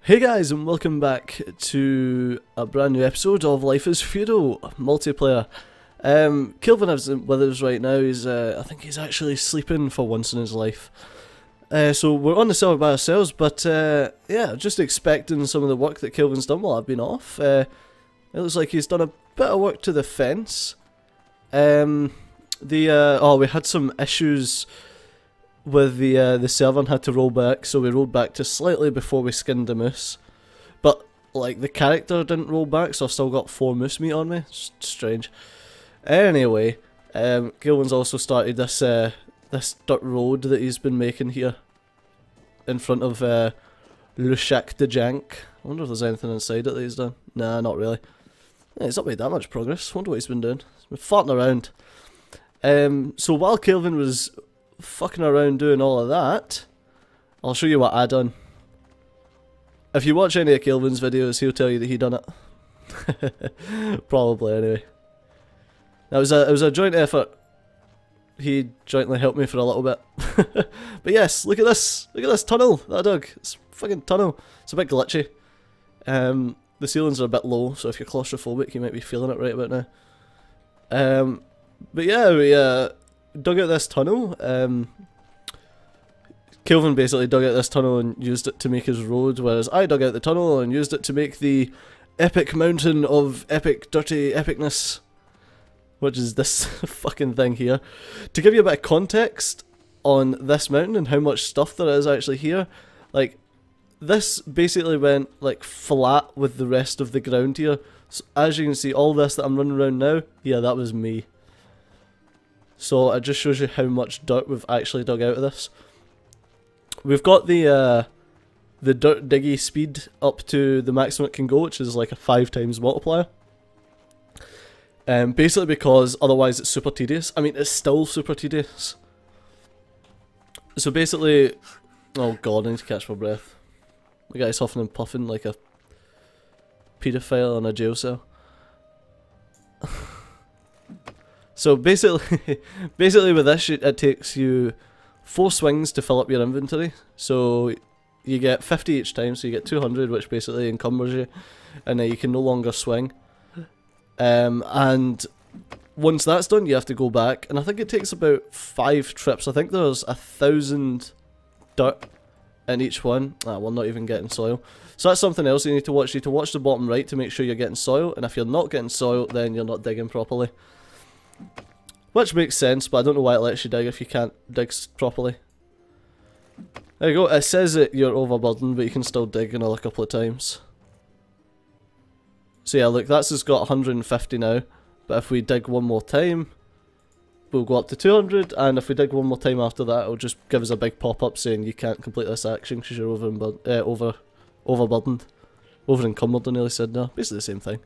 Hey guys, and welcome back to a brand new episode of Life is Feudal multiplayer. Kelvin isn't with us right now. I think he's actually sleeping for once in his life. So we're on the server by ourselves, but yeah, just expecting some of the work that Kelvin's done while I've been off. It looks like he's done a bit of work to the fence. We had some issues with the server and had to roll back, so we rolled back to slightly before we skinned the moose. But like the character didn't roll back, so I've still got 4 moose meat on me. It's strange. Anyway, Gilwin's also started this dirt road that he's been making here in front of Le Shack de Jank. I wonder if there's anything inside it that he's done. Nah, not really. Yeah, he's not made that much progress. Wonder what he's been doing. He's been farting around. So while Kelvin was fucking around doing all of that, I'll show you what I done. If you watch any of Kelvin's videos, he'll tell you that he done it. Probably, anyway. It was a joint effort. He jointly helped me for a little bit. But yes, look at this tunnel that I dug. It's a fucking tunnel. It's a bit glitchy. The ceilings are a bit low, so if you're claustrophobic you might be feeling it right about now. But yeah, we dug out this tunnel. Kelvin basically dug out this tunnel and used it to make his road, whereas I dug out the tunnel and used it to make the epic mountain of epic dirty epicness, which is this fucking thing here. To give you a bit of context on this mountain and how much stuff there is actually here, like, this basically went like flat with the rest of the ground here. So as you can see, all this that I'm running around now, yeah, that was me. So it just shows you how much dirt we've actually dug out of this. We've got the dirt diggy speed up to the maximum it can go, which is like a 5 times multiplier. Basically because otherwise it's super tedious. I mean, it's still super tedious. So basically, oh god, I need to catch my breath. The guy's huffing and puffing like a paedophile in a jail cell. So basically with this shit, it takes you 4 swings to fill up your inventory. So you get 50 each time, so you get 200, which basically encumbers you, and then you can no longer swing. And once that's done, you have to go back, and I think it takes about 5 trips. I think there's 1,000 dirt in each one. We're not even getting soil. So that's something else you need to watch. You need to watch the bottom right to make sure you're getting soil, and if you're not getting soil, then you're not digging properly. Which makes sense, but I don't know why it lets you dig if you can't dig properly. There you go, it says that you're overburdened, but you can still dig another couple of times. So yeah, look, that's just got 150 now, but if we dig one more time, we'll go up to 200, and if we dig one more time after that, it'll just give us a big pop-up saying you can't complete this action because you're overburdened. Over-encumbered, I nearly said there. Basically the same thing.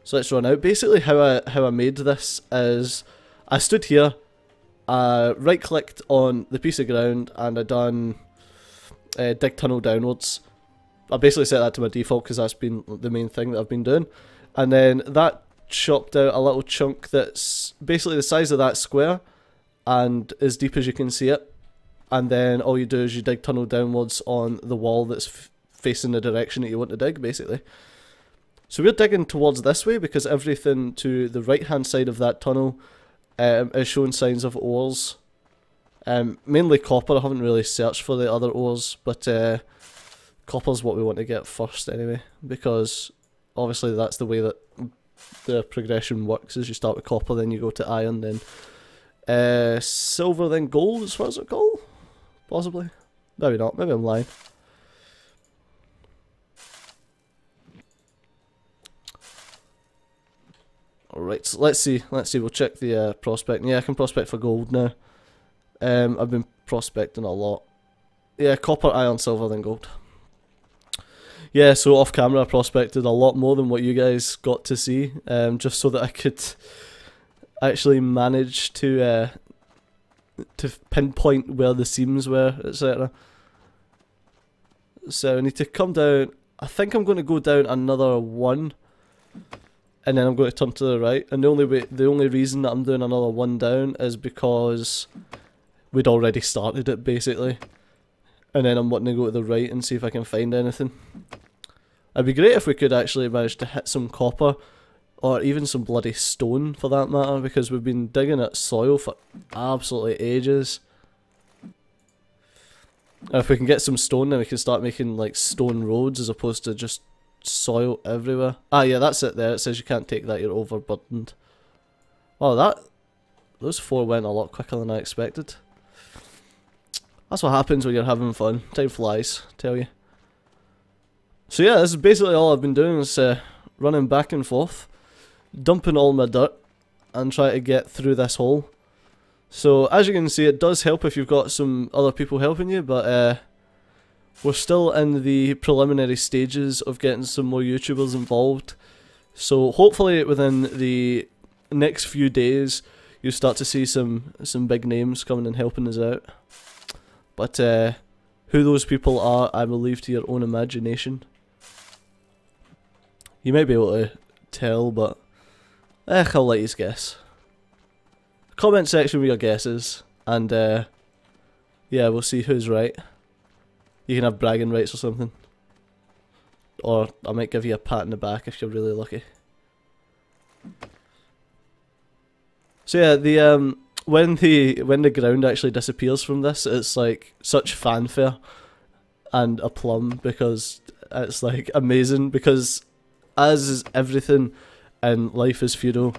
So let's run out. Basically how I made this is, I stood here, right clicked on the piece of ground, and I done dig tunnel downwards. I basically set that to my default because that's been the main thing that I've been doing. And then that chopped out a little chunk that's basically the size of that square and as deep as you can see it. And then all you do is you dig tunnel downwards on the wall that's facing the direction that you want to dig, basically. So we're digging towards this way because everything to the right hand side of that tunnel is showing signs of ores. Mainly copper. I haven't really searched for the other ores, but copper's what we want to get first anyway, because obviously that's the way that the progression works, is you start with copper, then you go to iron, then silver, then gold as far as I call? Possibly. Maybe not, maybe I'm lying. Alright, so let's see, we'll check the prospect. Yeah, I can prospect for gold now. I've been prospecting a lot. Yeah, copper, iron, silver, then gold. Yeah, so off camera I prospected a lot more than what you guys got to see, just so that I could actually manage to pinpoint where the seams were, etc. So I need to come down. I think I'm going to go down another 1. And then I'm going to turn to the right, and the only reason that I'm doing another 1 down is because we'd already started it, basically. and then I'm wanting to go to the right and see if I can find anything. It'd be great if we could actually manage to hit some copper, or even some bloody stone for that matter, because we've been digging at soil for absolutely ages. And if we can get some stone, then we can start making like stone roads as opposed to just soil everywhere. Ah yeah, that's it there, it says you can't take that, you're overburdened. Oh, those 4 went a lot quicker than I expected. That's what happens when you're having fun. Time flies, tell you. So yeah, this is basically all I've been doing, is running back and forth, dumping all my dirt, and try to get through this hole. So as you can see, it does help if you've got some other people helping you, but we're still in the preliminary stages of getting some more YouTubers involved. So hopefully within the next few days, you'll start to see some big names coming and helping us out. But who those people are, I will leave to your own imagination. You might be able to tell, but I'll let you guess. Comment section with your guesses, and yeah, we'll see who's right. You can have bragging rights or something, or I might give you a pat in the back if you're really lucky. So yeah, the when the ground actually disappears from this, it's like such fanfare and aplomb, because it's like amazing, because as is everything in Life is Feudal,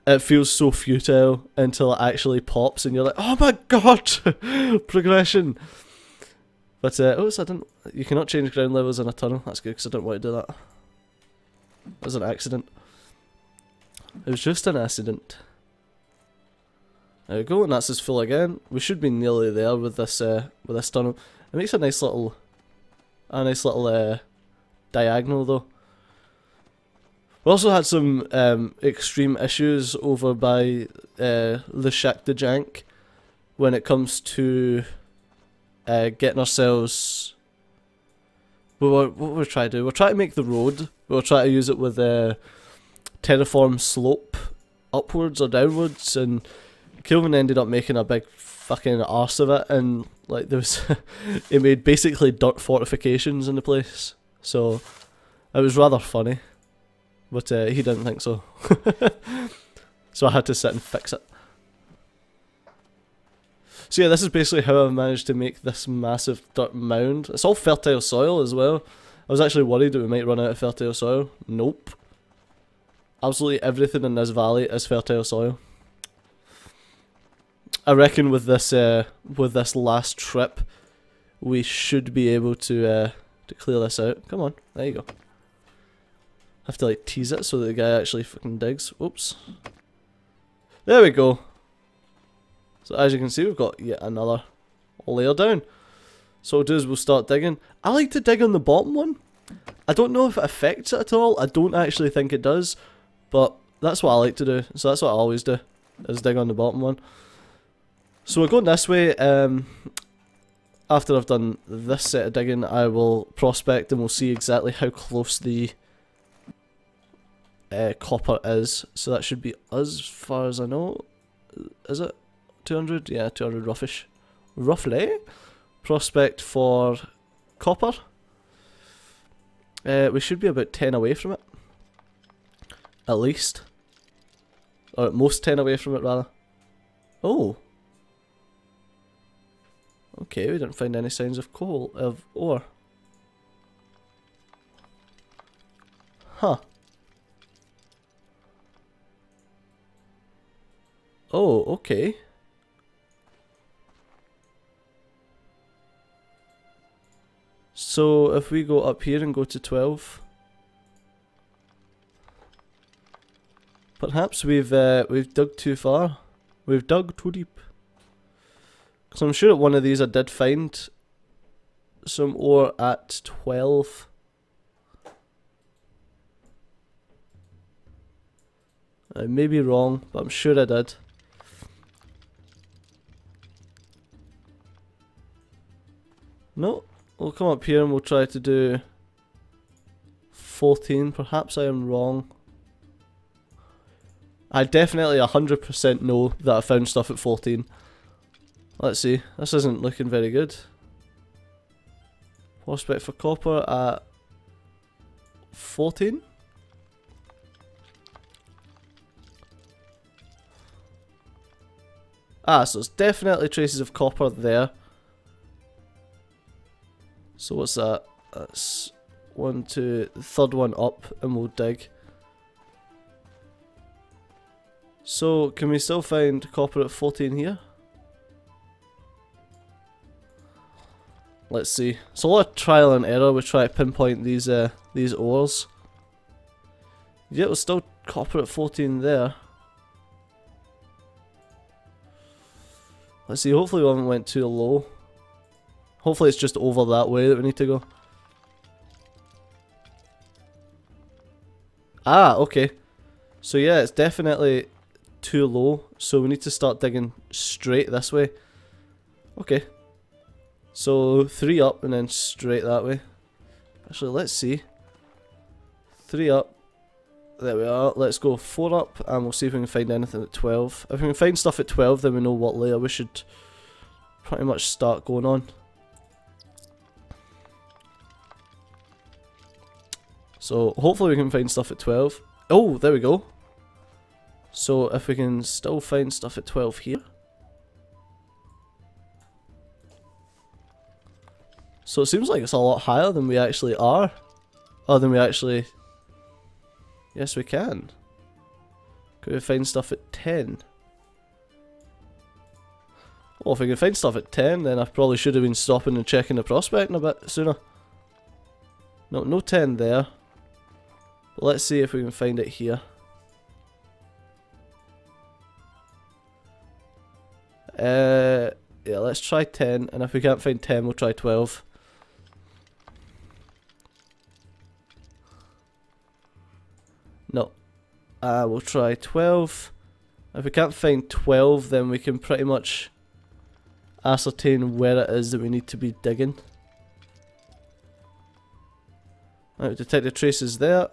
it feels so futile until it actually pops and you're like, oh my god, progression. But oh, so you cannot change ground levels in a tunnel. That's good, because I don't want to do that. It was an accident. It was just an accident. There we go, and that's as full again. We should be nearly there with this tunnel. It makes a nice little diagonal though. We also had some extreme issues over by the Shack de Jank when it comes to getting ourselves. What we're trying to do? We're trying to make the road. We're trying to use it with terraform slope upwards or downwards, and Kilvin ended up making a big fucking arse of it, and like there was, he made basically dirt fortifications in the place. So it was rather funny. But he didn't think so. So I had to sit and fix it. So yeah, this is basically how I've managed to make this massive dirt mound. It's all fertile soil as well. I was actually worried that we might run out of fertile soil. Nope. Absolutely everything in this valley is fertile soil. I reckon with this last trip, we should be able to clear this out. Come on, there you go. Have to like tease it so that the guy actually fucking digs. Oops. There we go. So as you can see, we've got yet another layer down. So what we'll do is we'll start digging. I like to dig on the bottom one. I don't know if it affects it at all. I don't actually think it does. But that's what I like to do. So that's what I always do, is dig on the bottom one. So we're going this way. After I've done this set of digging, I will prospect and we'll see exactly how close the copper is. So that should be us, as far as I know. Is it 200? Yeah, 200 roughish. Roughly. Prospect for copper. We should be about 10 away from it. At least. Or at most 10 away from it, rather. Oh. Okay, we didn't find any signs of coal, of ore. Huh. Oh, okay. So if we go up here and go to 12, perhaps we've dug too far. We've dug too deep. So I'm sure at one of these I did find some ore at 12. I may be wrong, but I'm sure I did. No, we'll come up here and we'll try to do 14. Perhaps I am wrong. I definitely 100% know that I found stuff at 14. Let's see, this isn't looking very good. Prospect for copper at 14. Ah, so it's definitely traces of copper there. So what's that? That's 1, 2, the third one up, and we'll dig. So, can we still find copper at 14 here? Let's see. It's a lot of trial and error. We try to pinpoint these ores. Yeah, there's still copper at 14 there. Let's see. Hopefully we haven't went too low. Hopefully it's just over that way that we need to go. Ah, okay. So yeah, it's definitely too low. So we need to start digging straight this way. Okay. So 3 up and then straight that way. Actually, let's see. 3 up. There we are. Let's go 4 up and we'll see if we can find anything at 12. If we can find stuff at 12, then we know what layer we should pretty much start going on. So hopefully we can find stuff at 12. Oh, there we go. So if we can still find stuff at 12 here. So it seems like it's a lot higher than we actually are. Oh, than we actually... Yes, we can. Could we find stuff at 10? Well, if we can find stuff at 10, then I probably should have been stopping and checking the prospecting a bit sooner. No, no 10 there. But let's see if we can find it here. Yeah, let's try 10, and if we can't find 10, we'll try 12. No. We'll try 12. If we can't find 12, then we can pretty much ascertain where it is that we need to be digging. Right, we detected traces there.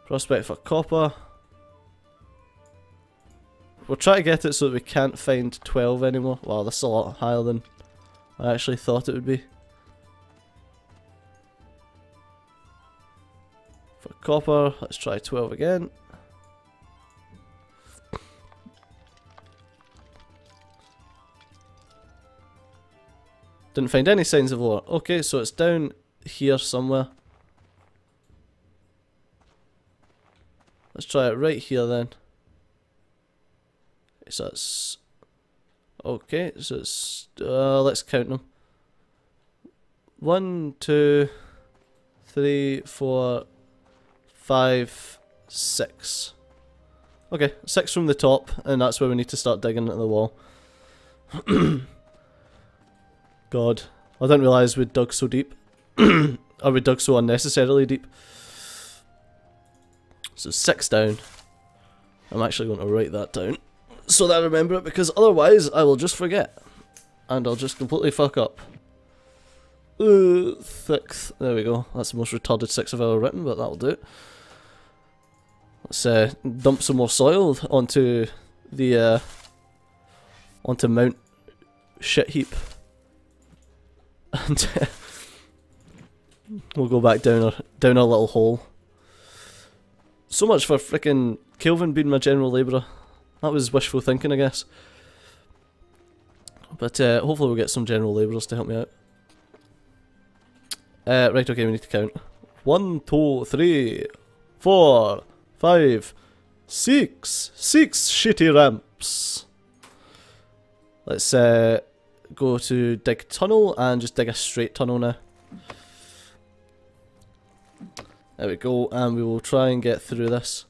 Prospect for copper. We'll try to get it so that we can't find 12 anymore. Wow, that's a lot higher than I actually thought it would be. For copper, let's try 12 again. Didn't find any signs of ore. Okay, so it's down here somewhere. Let's try it right here then. So it's... Okay, so it's... let's count them. 1, 2, 3, 4, 5, 6. Okay, 6 from the top, and that's where we need to start digging into the wall. God, I didn't realise we'd dug so deep. Or we dug so unnecessarily deep. So 6 down. I'm actually going to write that down so that I remember it, because otherwise I will just forget. And I'll just completely fuck up. 6th. There we go. That's the most retarded 6 I've ever written, but that'll do. Let's dump some more soil onto the onto Mount Shit Heap. And we'll go back down our little hole. So much for frickin' Kelvin being my general labourer. That was wishful thinking, I guess. But hopefully we'll get some general labourers to help me out. Right, okay, we need to count. 1, 2, 3, 4, 5, 6. 6 shitty ramps. Let's go to dig tunnel and just dig a straight tunnel now. There we go, and we will try and get through this.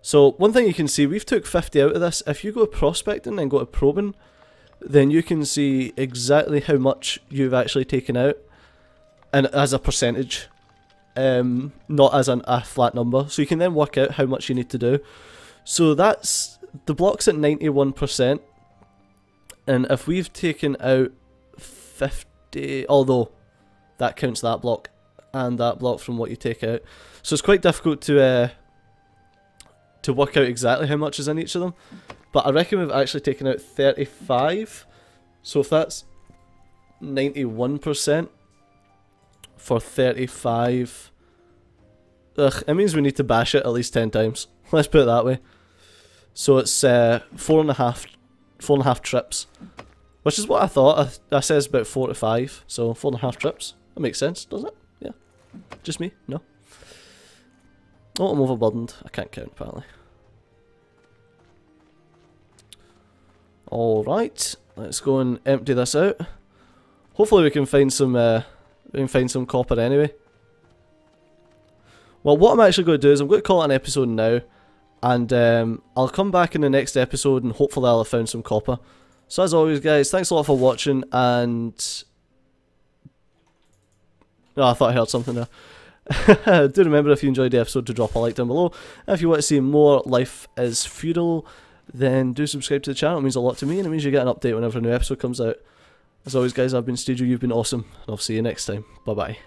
So one thing you can see, we've took 50 out of this. If you go prospecting and go to probing, then you can see exactly how much you've actually taken out, and as a percentage, not as a flat number. So you can then work out how much you need to do. So that's, the block's at 91%, and if we've taken out 50, although that counts that block and that block from what you take out, so it's quite difficult to work out exactly how much is in each of them. But I reckon we've actually taken out 35. So if that's 91% for 35. Ugh, it means we need to bash it at least 10 times. Let's put it that way. So it's 4.5 trips. Which is what I thought. I said it's about 4 to 5. So 4.5 trips. That makes sense, doesn't it? Yeah. Just me? No. Oh, I'm overburdened. I can't count apparently. Alright. Let's go and empty this out. Hopefully we can find some copper anyway. Well, what I'm actually going to do is I'm going to call it an episode now, and I'll come back in the next episode and hopefully I'll have found some copper. So as always guys, thanks a lot for watching, and... Oh, I thought I heard something there. Do remember, if you enjoyed the episode, to drop a like down below. And if you want to see more Life is Feudal, then do subscribe to the channel. It means a lot to me, and it means you get an update whenever a new episode comes out. As always guys, I've been Stadio, you've been awesome, and I'll see you next time. Bye bye.